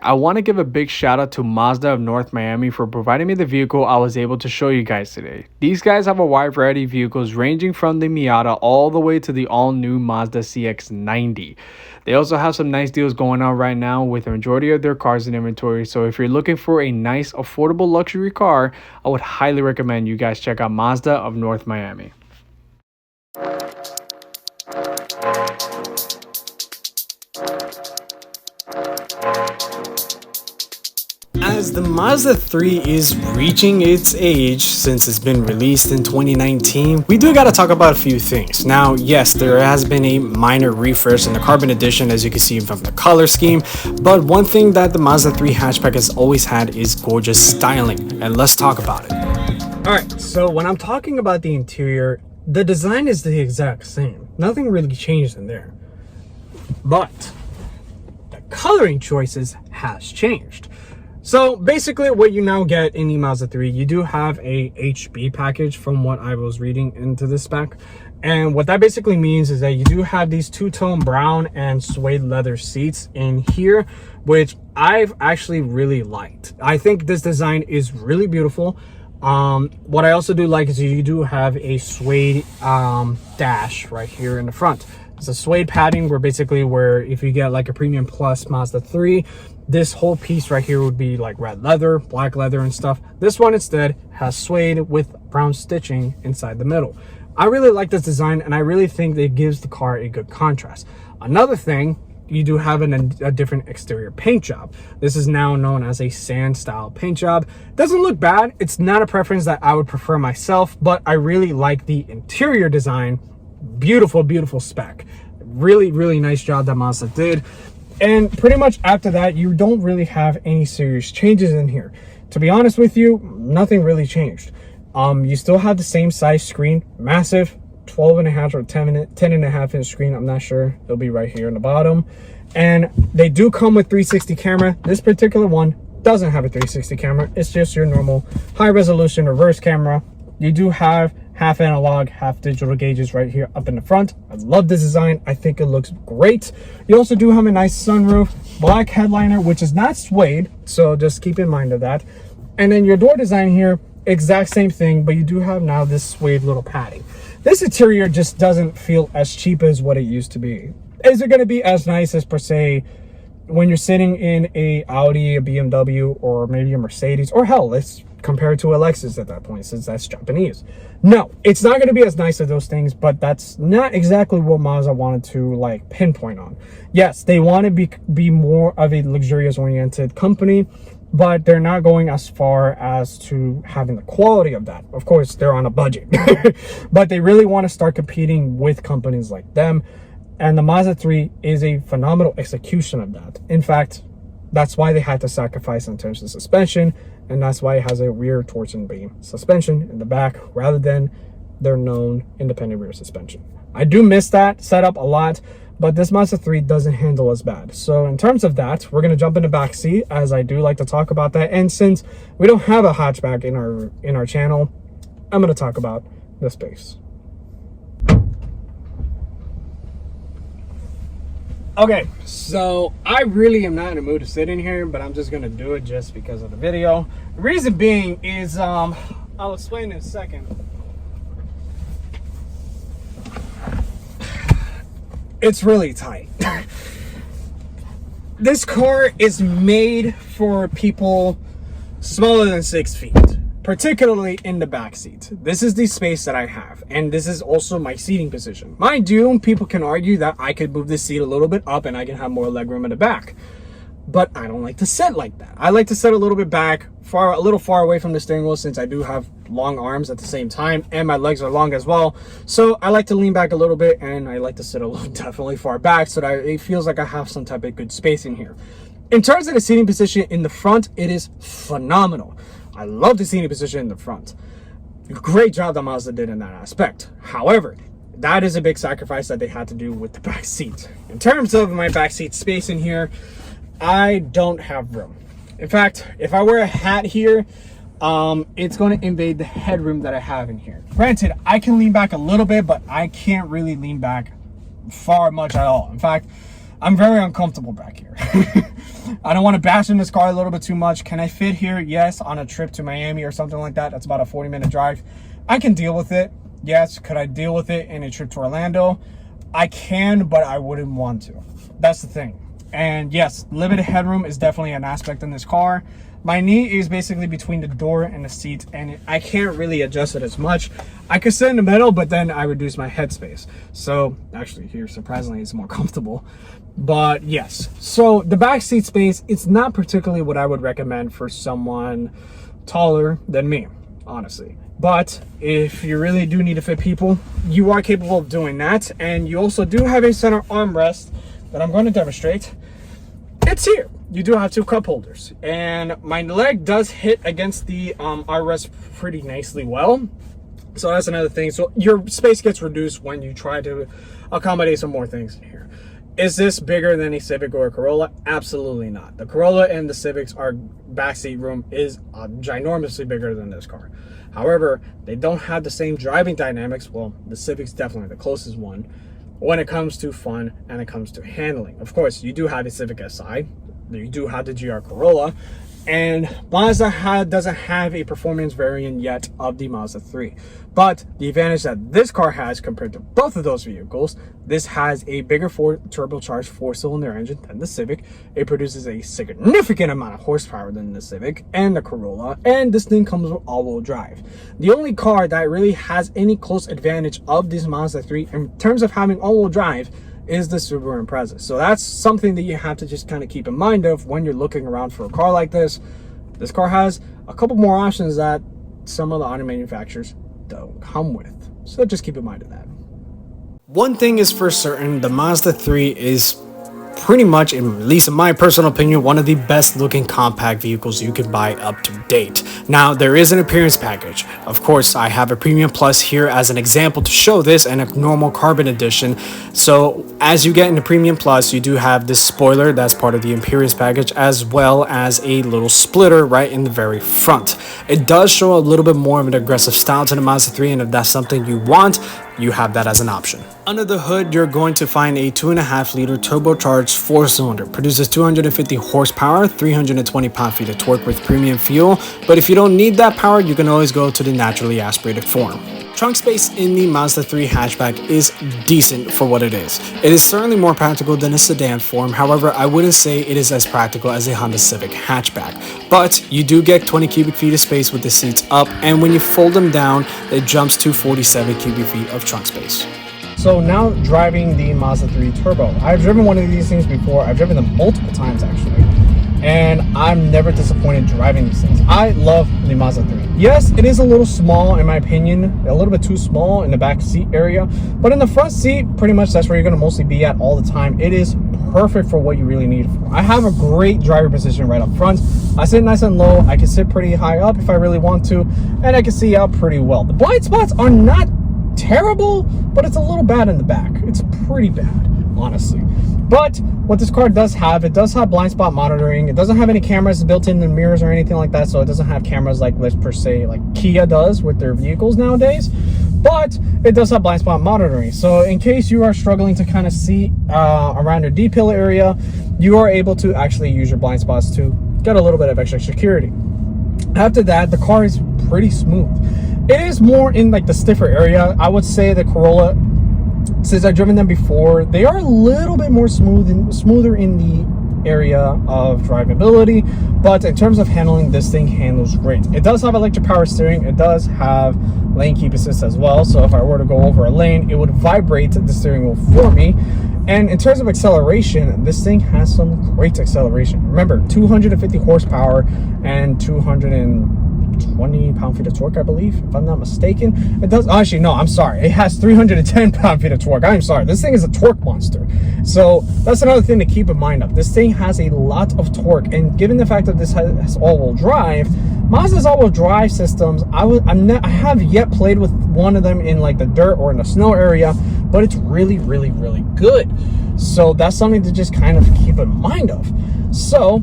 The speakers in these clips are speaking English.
I want to give a big shout out to Mazda of North Miami for providing me the vehicle I was able to show you guys today. These guys have a wide variety of vehicles ranging from the Miata all the way to the all-new Mazda CX-90. They also have some nice deals going on right now with the majority of their cars in inventory, so if you're looking for a nice, affordable luxury car, I would highly recommend you guys check out Mazda of North Miami. As the Mazda 3 is reaching its age since it's been released in 2019, we do gotta talk about a few things. Now, yes, there has been a minor refresh in the Carbon Edition, as you can see from the color scheme, but one thing that the Mazda 3 hatchback has always had is gorgeous styling, and let's talk about it. Alright, so when I'm talking about the interior, the design is the exact same. Nothing really changed in there. But the coloring choices has changed. So basically what you now get in the Mazda 3, you do have a HB package from what I was reading into the spec. And what that basically means is that you do have these two-tone brown and suede leather seats in here, which I've actually really liked. I think this design is really beautiful. What I also do like is you do have a suede dash right here in the front. It's a suede padding where if you get like a Premium Plus Mazda 3, this whole piece right here would be like red leather, black leather and stuff. This one instead has suede with brown stitching inside the middle. I really like this design, and I really think it gives the car a good contrast. Another thing, you do have a different exterior paint job. This is now known as a sand style paint job. Doesn't look bad. It's not a preference that I would prefer myself, but I really like the interior design. Beautiful, beautiful spec. Really, really nice job that Mazda did. And pretty much after that, you don't really have any serious changes in here. To be honest with you, nothing really changed. You still have the same size screen, massive 12.5 or 10.5 inch screen. I'm not sure. It'll be right here in the bottom. And they do come with 360 camera. This particular one doesn't have a 360 camera. It's just your normal high resolution reverse camera. You do have half analog, half digital gauges right here up in the front. I love this design. I think it looks great. You also do have a nice sunroof, black headliner, which is not suede, so just keep in mind of that. And then your door design here, exact same thing, but you do have now this suede little padding. This interior just doesn't feel as cheap as what it used to be. Is it going to be as nice as, per se, when you're sitting in a Audi, a BMW, or maybe a Mercedes, or hell, let's compare it to a Lexus at that point, since that's Japanese? No, it's not going to be as nice as those things, but that's not exactly what Mazda wanted to like pinpoint on. Yes, they want to be more of a luxurious oriented company, but they're not going as far as to having the quality of that. Of course, they're on a budget, but they really want to start competing with companies like them. And the Mazda 3 is a phenomenal execution of that. In fact, that's why they had to sacrifice in terms of suspension, and that's why it has a rear torsion beam suspension in the back rather than their known independent rear suspension. I do miss that setup a lot, but this Mazda 3 doesn't handle as bad. So in terms of that, we're going to jump in the back seat, as I do like to talk about that. And since we don't have a hatchback in our channel, I'm going to talk about the space. Okay, so I really am not in the mood to sit in here, but I'm just gonna do it just because of the video. The reason being is, I'll explain in a second. It's really tight. This car is made for people smaller than 6 feet, particularly in the back seat. This is the space that I have, and this is also my seating position. Mind you, people can argue that I could move the seat a little bit up and I can have more legroom in the back, but I don't like to sit like that. I like to sit a little bit back, a little far away from the steering wheel, since I do have long arms at the same time, and my legs are long as well. So I like to lean back a little bit, and I like to sit a little definitely far back so that it feels like I have some type of good space in here. In terms of the seating position in the front, it is phenomenal. I love the seating position in the front. Great job that Mazda did in that aspect. However, that is a big sacrifice that they had to do with the back seat. In terms of my back seat space in here, I don't have room. In fact, if I wear a hat here, it's going to invade the headroom that I have in here. Granted, I can lean back a little bit, but I can't really lean back far much at all. In fact, I'm very uncomfortable back here. I don't want to bash in this car a little bit too much. Can I fit here? Yes. On a trip to Miami or something like that, that's about a 40-minute drive. I can deal with it. Yes. Could I deal with it in a trip to Orlando? I can, but I wouldn't want to. That's the thing. And yes, limited headroom is definitely an aspect in this car. My knee is basically between the door and the seat, and I can't really adjust it as much. I could sit in the middle, but then I reduce my headspace. So actually here, surprisingly, it's more comfortable. But yes, so the back seat space, it's not particularly what I would recommend for someone taller than me, honestly. But if you really do need to fit people, you are capable of doing that. And you also do have a center armrest that I'm going to demonstrate. It's here. You do have two cup holders, and my leg does hit against the armrest pretty nicely well. So that's another thing. So your space gets reduced when you try to accommodate some more things in here. Is this bigger than a Civic or a Corolla? Absolutely not. The Corolla and the Civic's backseat room is ginormously bigger than this car. However, they don't have the same driving dynamics. Well, the Civic's definitely the closest one when it comes to fun and it comes to handling. Of course, you do have a Civic Si. You do have the GR Corolla, and Mazda doesn't have a performance variant yet of the Mazda 3. But the advantage that this car has compared to both of those vehicles, this has a bigger turbocharged 4-cylinder engine than the Civic. It produces a significant amount of horsepower than the Civic and the Corolla, and this thing comes with all-wheel drive. The only car that really has any close advantage of this Mazda 3 in terms of having all-wheel drive is the Subaru Impreza. So that's something that you have to just kind of keep in mind of when you're looking around for a car like this. This car has a couple more options that some of the auto manufacturers don't come with. So just keep in mind of that. One thing is for certain, the Mazda 3 is pretty much, at least in my personal opinion, one of the best looking compact vehicles you can buy up to date. Now, there is an appearance package. Of course, I have a Premium Plus here as an example to show this, and a normal Carbon Edition. So as you get into Premium Plus, you do have this spoiler that's part of the appearance package, as well as a little splitter right in the very front. It does show a little bit more of an aggressive style to the Mazda 3, and if that's something you want, you have that as an option. Under the hood, you're going to find a 2.5-liter turbocharged 4-cylinder. Produces 250 horsepower, 320 pound-feet of torque with premium fuel. But if you don't need that power, you can always go to the naturally aspirated form. Trunk space in the Mazda 3 hatchback is decent for what it is. It is certainly more practical than a sedan form. However, I wouldn't say it is as practical as a Honda Civic hatchback. But you do get 20 cubic feet of space with the seats up, and when you fold them down, it jumps to 47 cubic feet of trunk space. So now driving the Mazda 3 Turbo. I've driven one of these things before. I've driven them multiple times actually, and I'm never disappointed driving these things. I love the Mazda 3. Yes, it is a little small in my opinion, a little bit too small in the back seat area, but in the front seat, pretty much that's where you're going to mostly be at all the time. It is perfect for what you really need it for. I have a great driver position right up front. I sit nice and low. I can sit pretty high up if I really want to, and I can see out pretty well. The blind spots are not terrible, but it's a little bad in the back. It's pretty bad, honestly. But what this car does have, it does have blind spot monitoring. It doesn't have any cameras built in the mirrors or anything like that, so it doesn't have cameras like, let's per se, like Kia does with their vehicles nowadays. But it does have blind spot monitoring, so in case you are struggling to kind of see around your D-pillar area, you are able to actually use your blind spots to get a little bit of extra security. After that, the car is pretty smooth. It is more in like the stiffer area. I would say the Corolla, since I've driven them before, they are a little bit more smoother in the area of drivability, but in terms of handling, this thing handles great. It does have electric power steering. It does have lane keep assist as well, so if I were to go over a lane, it would vibrate the steering wheel for me. And in terms of acceleration, this thing has some great acceleration. Remember, 250 horsepower and 220 pound-feet of torque, I believe, if I'm not mistaken. It does, actually, no, I'm sorry. It has 310 pound-feet of torque. I'm sorry. This thing is a torque monster. So that's another thing to keep in mind of. This thing has a lot of torque, and given the fact that this has all-wheel drive, Mazda's all-wheel drive systems, I have yet played with one of them in like the dirt or in the snow area, but it's really, really, really good. So that's something to just kind of keep in mind of. So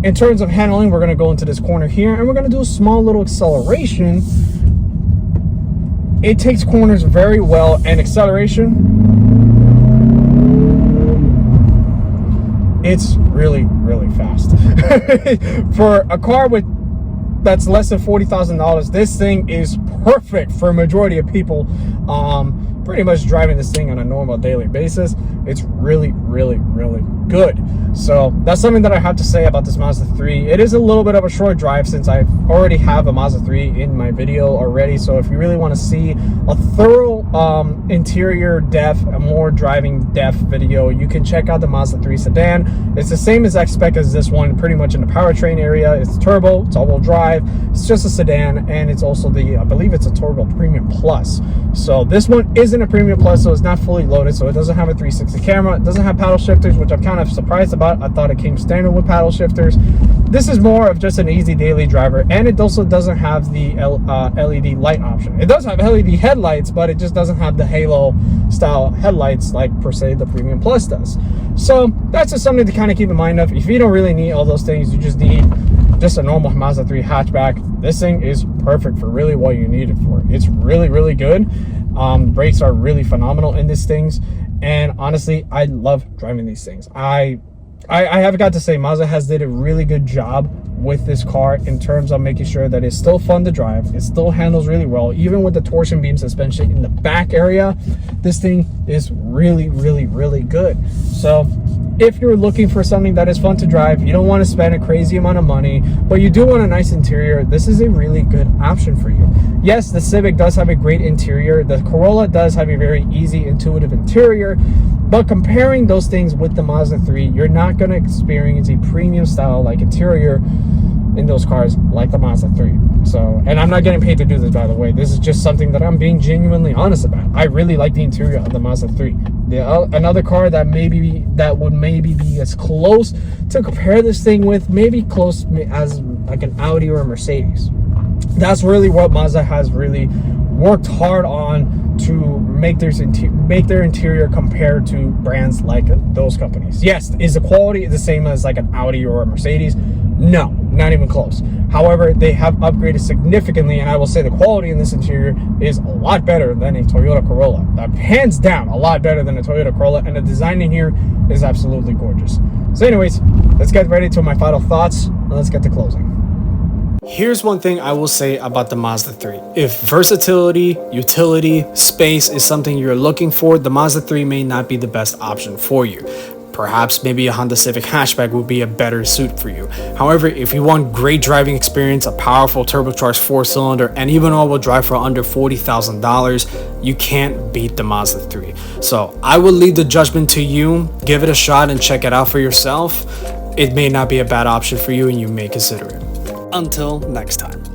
in terms of handling, we're going to go into this corner here, and we're going to do a small little acceleration. It takes corners very well, and acceleration, it's really, really fast. For a car that's less than $40,000, this thing is perfect for a majority of people pretty much driving this thing on a normal daily basis. It's really, really, really good. So that's something that I have to say about this Mazda 3. It is a little bit of a short drive since I already have a Mazda 3 in my video already. So if you really want to see a thorough interior depth, a more driving depth video, you can check out the Mazda 3 sedan. It's the same exact spec as this one, pretty much in the powertrain area. It's turbo, it's all-wheel drive, it's just a sedan, and it's also I believe it's a Turbo Premium Plus. So this one isn't a Premium Plus, so it's not fully loaded, so it doesn't have a 360 camera, it doesn't have paddle shifters, which I'm kind of surprised about. I thought it came standard with paddle shifters. This is more of just an easy daily driver, and it also doesn't have the LED light option. It does have LED headlights, but it just doesn't have the halo style headlights like per se the Premium Plus does. So that's just something to kind of keep in mind of. If you don't really need all those things, you just need just a normal Mazda 3 hatchback, this thing is perfect for really what you need it for. It's really, really good. Brakes are really phenomenal in these things, and honestly, I love driving these things. I have got to say, Mazda has did a really good job with this car in terms of making sure that it's still fun to drive. It still handles really well, even with the torsion beam suspension in the back area. This thing is really, really, really good. So if you're looking for something that is fun to drive, you don't want to spend a crazy amount of money, but you do want a nice interior, this is a really good option for you. Yes, the Civic does have a great interior. The Corolla does have a very easy, intuitive interior, but comparing those things with the Mazda 3, you're not going to experience a premium style like interior in those cars like the Mazda 3. So, and I'm not getting paid to do this, by the way. This is just something that I'm being genuinely honest about. I really like the interior of the Mazda 3. Another car that would maybe be as close to compare this thing with, maybe close as like an Audi or a Mercedes. That's really what Mazda has really worked hard on to make their interior compared to brands like those companies. Yes, is the quality the same as like an Audi or a Mercedes? No, not even close. However, they have upgraded significantly, and I will say the quality in this interior is a lot better than a Toyota Corolla. Hands down, a lot better than a Toyota Corolla, and the design in here is absolutely gorgeous. So anyways, let's get ready to my final thoughts, and let's get to closing. Here's one thing I will say about the Mazda 3. If versatility, utility, space is something you're looking for, the Mazda 3 may not be the best option for you. Perhaps maybe a Honda Civic hatchback would be a better suit for you. However, if you want great driving experience, a powerful turbocharged 4-cylinder, and even all-wheel drive for under $40,000, you can't beat the Mazda 3. So I will leave the judgment to you. Give it a shot and check it out for yourself. It may not be a bad option for you, and you may consider it. Until next time.